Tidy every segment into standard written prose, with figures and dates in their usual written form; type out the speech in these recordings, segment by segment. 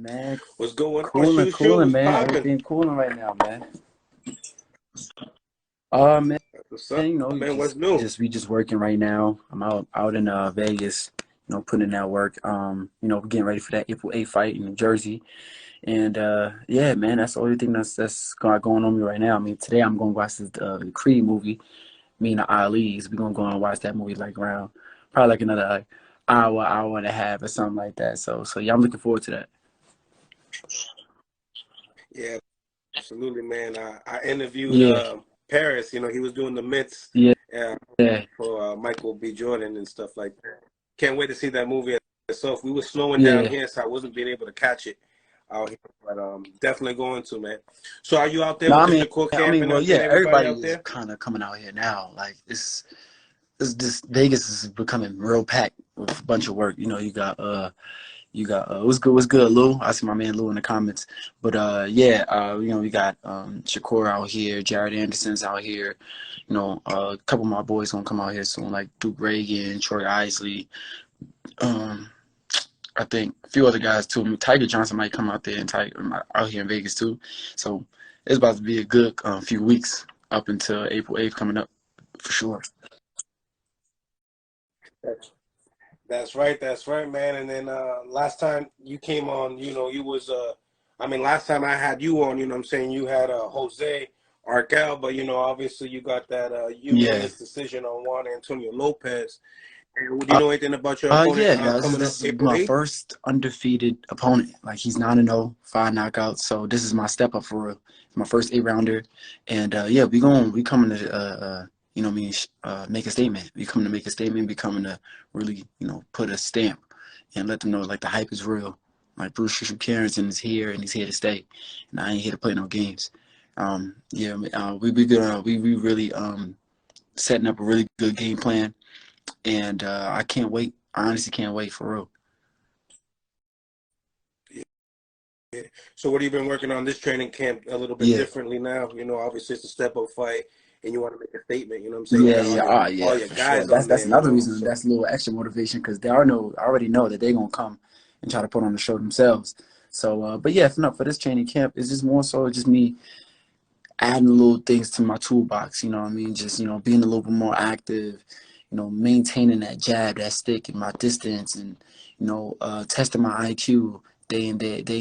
Man, What's going on? cooling, cooling, What's man. popping? Everything cooling right now, man. Man, What's up, man? What's we new? just working right now. I'm out in Vegas, putting in that work. Getting ready for that April 8th fight in New Jersey. And yeah, man, that's the only thing that's going on me right now. I mean, today I'm gonna watch this Creed movie. Me and the Ali's. We're gonna go and watch that movie like around probably like another hour and a half or something like that. So yeah, I'm looking forward to that. Yeah, absolutely, man. I interviewed Yeah, Paris. He was doing the mitts yeah, uh, yeah, for Michael B. Jordan and stuff like that. Can't wait to see that movie itself. We were slowing down yeah. here, so I wasn't being able to catch it out here, but definitely going to, man. So are you out there No, with the Shakur I mean, camp well, and yeah, everybody everybody out is there? kind of coming out here now. Like this Vegas is becoming real packed with a bunch of work. What's good, Lou? I see my man Lou in the comments. But yeah, we got Shakur out here, Jared Anderson's out here. A couple of my boys gonna come out here soon, like Duke Reagan, Troy Isley. Um, I think a few other guys too. I mean, Tiger Johnson might come out there and out here in Vegas too. So it's about to be a good few weeks up until April 8th coming up for sure. That's right, man. And then last time you came on, you was I mean last time I had you on, I'm saying you had Jose Arquel, but obviously you got that Yeah. unanimous decision on Juan Antonio Lopez. And do you know anything about your opponent Yeah, no, this is coming up this is April my 8th? first undefeated opponent. Like he's 9-0, 5 knockouts. So this is my step up for real. My first 8 rounder, and yeah, we coming to make a statement. We coming to make a statement. We coming to really put a stamp and let them know like the hype is real. Like Bruce Carrington is here and he's here to stay, and I ain't here to play no games. Yeah, we really setting up a really good game plan, and I can't wait. I honestly can't wait for real. Yeah. So what have you been working on this training camp a little bit Yeah, differently now? Obviously it's a step up fight and you want to make a statement, you know what I'm saying? You yeah, got yeah. Yeah, all your for sure. guys That's on that's there, another reason. so That's a little extra motivation because I already know that they're gonna come and try to put on the show themselves. So, but yeah, for this training camp, it's just more so just me adding little things to my toolbox. You know what I mean? Just being a little bit more active. Maintaining that jab, that stick, and my distance, and testing my IQ day in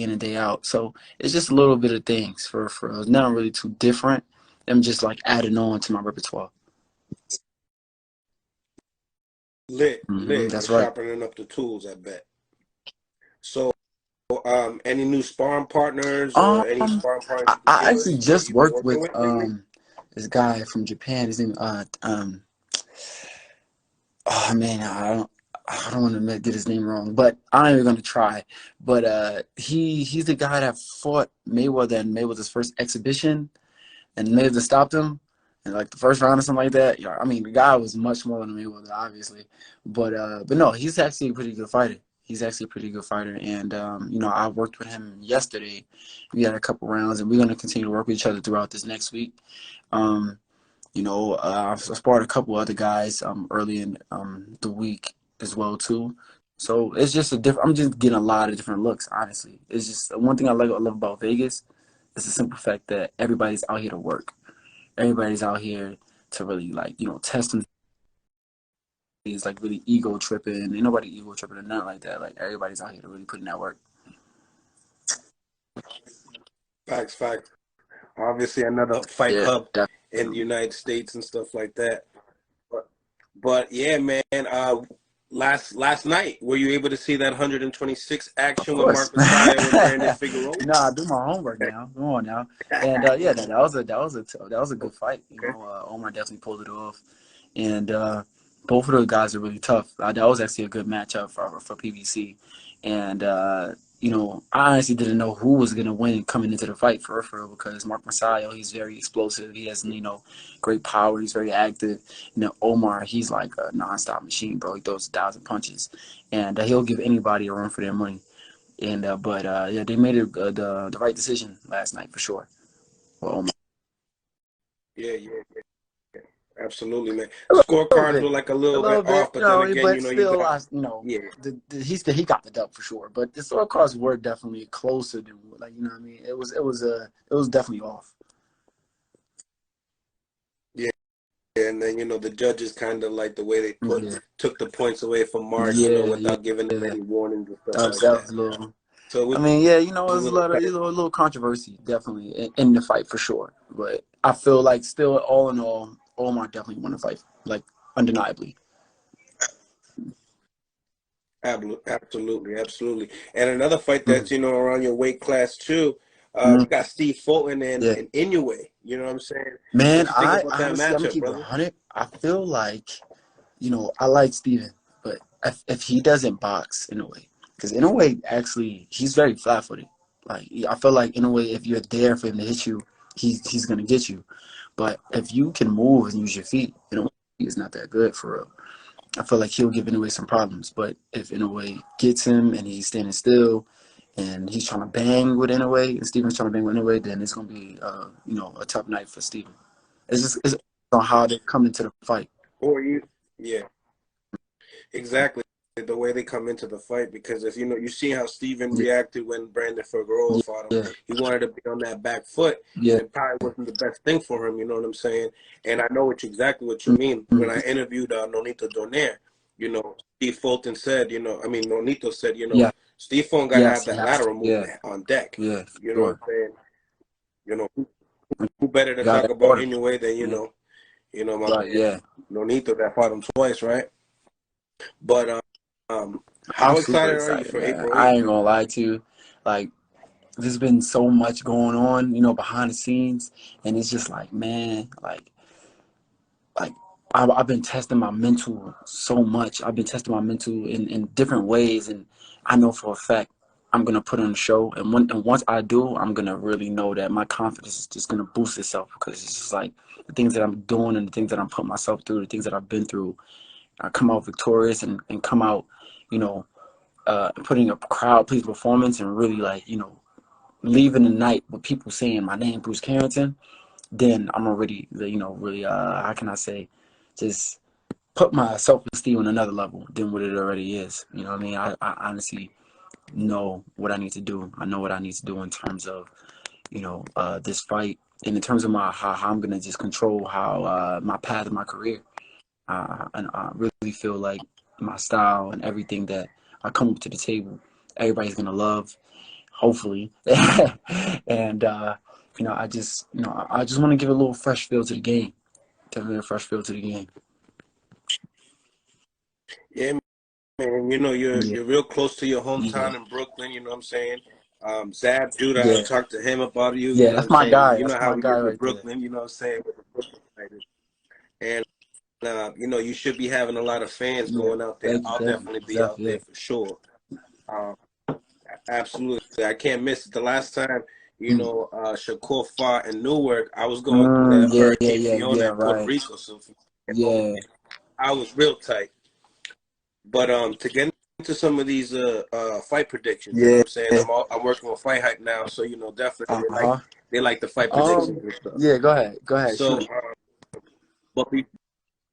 and day out. So it's just a little bit of things for us. Not really too different. I'm just like adding on to my repertoire. lit. You're That's right. sharpening up the tools, I bet. So any new sparring partners Um, or any sparring partners I, you can I give actually us that just you've been worked working with with lately? this guy from Japan. His name oh man, I don't want to get his name wrong, but I'm even gonna try. But he's the guy that fought Mayweather in Mayweather's first exhibition, and Mayweather stopped him in like the first round or something like that. Yeah, I mean the guy was much more than Mayweather, obviously, but no, he's actually a pretty good fighter. He's actually a pretty good fighter, and I worked with him yesterday. We had a couple rounds, and we're gonna continue to work with each other throughout this next week. Um, I've sparred a couple other guys early in the week as well too. So it's just a different. I'm just getting a lot of different looks. Honestly, it's just one thing I love about Vegas. It's the simple fact that everybody's out here to work. Everybody's out here to really like test them. It's like really ego tripping. Ain't nobody ego tripping or nothing like that. Like everybody's out here to really put in that work. Facts. Obviously another fight Yeah, hub in the definitely. United States and stuff like that. But, but yeah, man, last night, were you able to see that 126 Of action with course. Mark Messiah and Brandon Figueroa? I do my homework now. Come on now. And yeah, that was a good fight. Okay. Omar definitely pulled it off, and both of those guys are really tough. That was actually a good matchup for PBC, and I honestly didn't know who was gonna win coming into the fight for real because Mark Messiah, he's very explosive. He has great power. He's very active. Omar, he's like a nonstop machine, bro. He throws 1,000 punches, and he'll give anybody a run for their money. And but yeah, they made the right decision last night for sure. Well, Yeah. Absolutely, man. A The little scorecards bit, were like a a little little bit bit, off, but then again, but you know, you still, got yeah, he got the dub for sure. But the scorecards were definitely closer than like you know what I mean. It was definitely off. yeah. And then you know the judges kind of like the way they Yeah, took the points away from Mark, you know, yeah, without giving him yeah. any warnings and stuff like That that. was a little. So it I was mean, yeah, you know, a there's little a little controversy definitely in the fight for sure. But I feel like still, all in all, Omar definitely won the fight, like undeniably. absolutely, absolutely. And another fight Mm-hmm. that's you know around your weight class too. Mm-hmm. We got Steve Fulton and Yeah, Inoue. You know what I'm saying? man. What you think I about that honestly, I'm gonna matchup, keep it brother? 100. I feel like I like Steven, but if he doesn't box in a way, because in a way, actually, he's very flat-footed. Like I feel like in a way, if you're there for him to hit you, he's gonna get you. But if you can move and use your feet, in a way, he's not that good for real. I feel like he'll give Inoue some problems. But if Inoue gets him and he's standing still and he's trying to bang with Inoue and Steven's trying to bang with Inoue, then it's gonna be a tough night for Steven. It's on how they come into the fight. Or you, yeah. Exactly the way they come into the fight because if you know you see how Steven Yeah, reacted when Brandon Figueroa yeah, fought him, yeah, he wanted to be on that back foot, yeah. and it probably wasn't the best thing for him. You know what I'm saying? And I know exactly what you mean. When I interviewed Nonito Donaire, you know, Steve Fulton said, you know, I mean Nonito said, you know, Yeah. Steve Fulton got to have Yes. that Yes. lateral Yeah. movement on deck. Yeah. For You know what sure. I'm saying? You know, who better to Got talk that about order. anyway than Yeah. my Right. man Yeah. Nonito that fought him twice, right? But I'm how super excited are you excited, for man. April I 8th? ain't gonna lie to you. Like, there's been so much going on, behind the scenes, and it's just like, man, like I've been testing my mental so much. I've been testing my mental in different ways, and I know for a fact I'm gonna put on a show. And once I do, I'm gonna really know that my confidence is just gonna boost itself because it's just like the things that I'm doing and the things that I'm putting myself through, the things that I've been through. I come out victorious and come out, you know, putting a crowd please performance and really like leaving the night with people saying my name, Bruce Carrington. Then I'm already, really, how can I say, just put my self-esteem on another level than what it already is. You know what I mean? I honestly know what I need to do. I know what I need to do in terms of, this fight and in terms of how I'm gonna just control how my path in my career. And I really feel like my style and everything that I come up to the table, everybody's gonna love, hopefully. And I just want to give a little fresh feel to the game. Definitely a fresh feel to the game. Yeah, man. You know, Yeah, you're real close to your yeah, hometown in Brooklyn. You know what I'm saying? Zab Judah, I yeah, talked to him about you. You yeah. know what That's I'm my saying? guy. You know That's how my he guy is with right there. Brooklyn. You know what I'm saying? With the Brooklyn Fighters. And you know, you should be having a lot of fans Yeah. going out there. Thank you. I'll Thank you. definitely be out Exactly. there Yeah. for sure. Um, Absolutely, I can't miss it. The last time, you Mm. know, Shakur fought in Newark, I was going through that Yeah. Yeah. Hurricane Yeah. Fiona Yeah. in Puerto Right. Rico, so from home, Yeah. I was real tight. But to get into some of these fight predictions, you know Yeah. what I'm saying? I'm working with FightHype now, so you know definitely Uh huh. they like the fight predictions and stuff. Yeah. Go ahead. Go ahead. So, Shoot it. but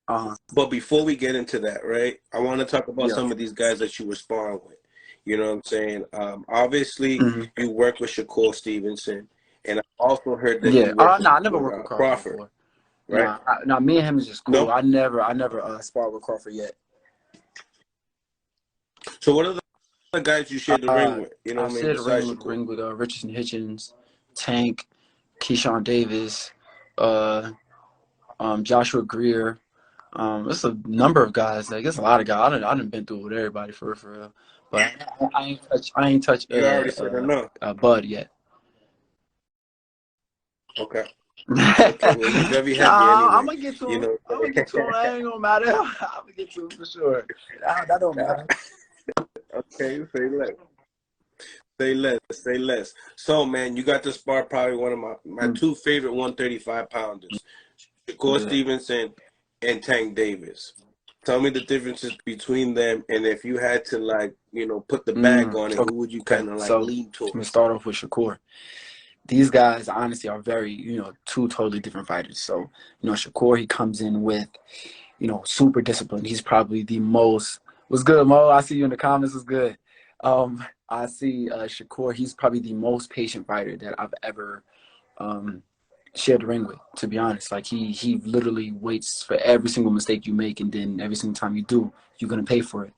Uh huh. but before we get into that, right? I want to talk about Yeah. some of these guys that you were sparring with. You know what I'm saying? Obviously, Hmm. you work with Shakur Stevenson, and I also heard that Yeah. you work No, I never with worked with Crawford Crawford, before. right? Nah. Me and him is just cool. No. I never sparred with Crawford yet. So what are the guys you shared the ring with? You know I what I mean? shared Besides the Shakur. ring with Richardson Hitchens, Tank, Keyshawn Davis, uh, Joshua Greer. It's a number of guys. Like it's a lot of guys. I done been through it with everybody for real. But I ain't touch You already said enough. Bud yet. Okay. Okay. Well, he's very heavy I'm anyway. gonna get to You him. know. I'm gonna get to him. That ain't gonna matter. I'm gonna get to him for sure. That don't matter. Okay. Say less. Say less. Say less. So man, you got to spar probably one of my Mm, two favorite 135 pounders, Shakur yeah. Stevenson and Tank Davis. Tell me the differences between them, and if you had to like, you know, put the bag on it, who would you Okay. kind of like So lean let me towards? start off with Shakur. these guys honestly are very, two totally different fighters. So, Shakur, he comes in with, super disciplined. He's probably the most. What's good, Mo? I see you in the comments. What's good? I see Shakur. He's probably the most patient fighter that I've ever shared the ring with. To be honest, like he literally waits for every single mistake you make, and then every single time you do, you're gonna pay for it.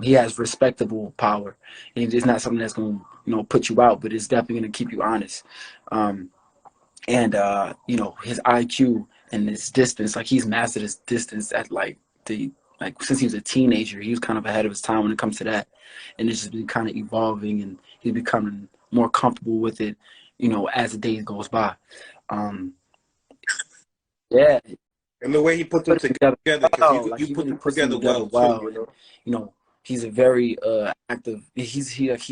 He has respectable power, and it's not something that's gonna put you out, but it's definitely gonna keep you honest. And his IQ and his distance, like he's mastered his distance at since he was a teenager. He was kind of ahead of his time when it comes to that, and it's just been kind of evolving, and he's becoming more comfortable with it, as the days goes by. Yeah, And the way he put them put it together together, because well. Like you he put really them puts them together together well too, well, you and know. he's a very active.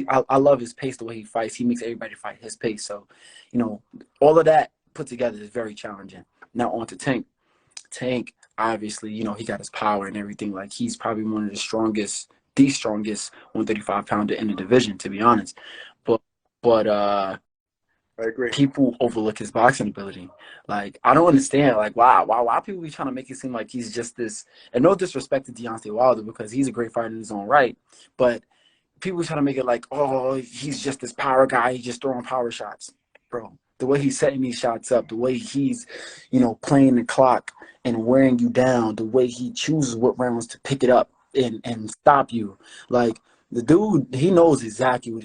I love his pace, the way he fights. He makes everybody fight his pace. So, all of that put together is very challenging. Now on to Tank. Tank, obviously, he got his power and everything. Like he's probably one of the strongest 135-pounder in the division, to be honest. But but I agree. people overlook his boxing ability. Like I don't understand. Like why people be trying to make it seem like he's just this. And no disrespect to Deontay Wilder because he's a great fighter in his own right, but people trying to make it like, oh, he's just this power guy. He's just throwing power shots, bro. The way he's setting these shots up, the way he's, playing the clock and wearing you down, the way he chooses what rounds to pick it up and stop you. Like the dude, he knows exactly what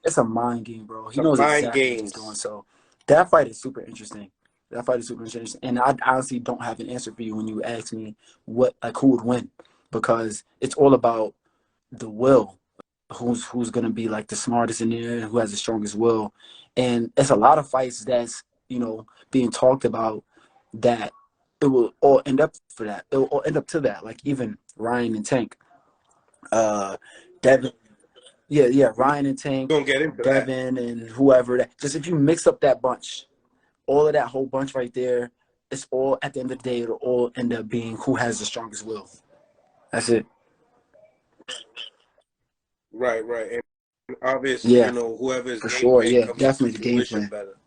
it's a mind game, bro. He The knows mind exactly what he's doing. games. So that fight is super interesting. That fight is super interesting. And I honestly don't have an answer for you when you ask me who would win, because it's all about the will. Who's gonna be like the smartest in there and who has the strongest will. And it's a lot of fights that's, being talked about that it will all end up for that. It will all end up to that. Like even Ryan and Tank. Devin yeah, Ryan and Tank, We're gonna get into that. Devin and whoever. Just if you mix up that bunch, all of that whole bunch right there, it's all at the end of the day, it'll all end up being who has the strongest will. That's it. Right, right. And obviously, Yeah, whoever's for game sure. plan Yeah, comes into definitely the game fruition plan. better.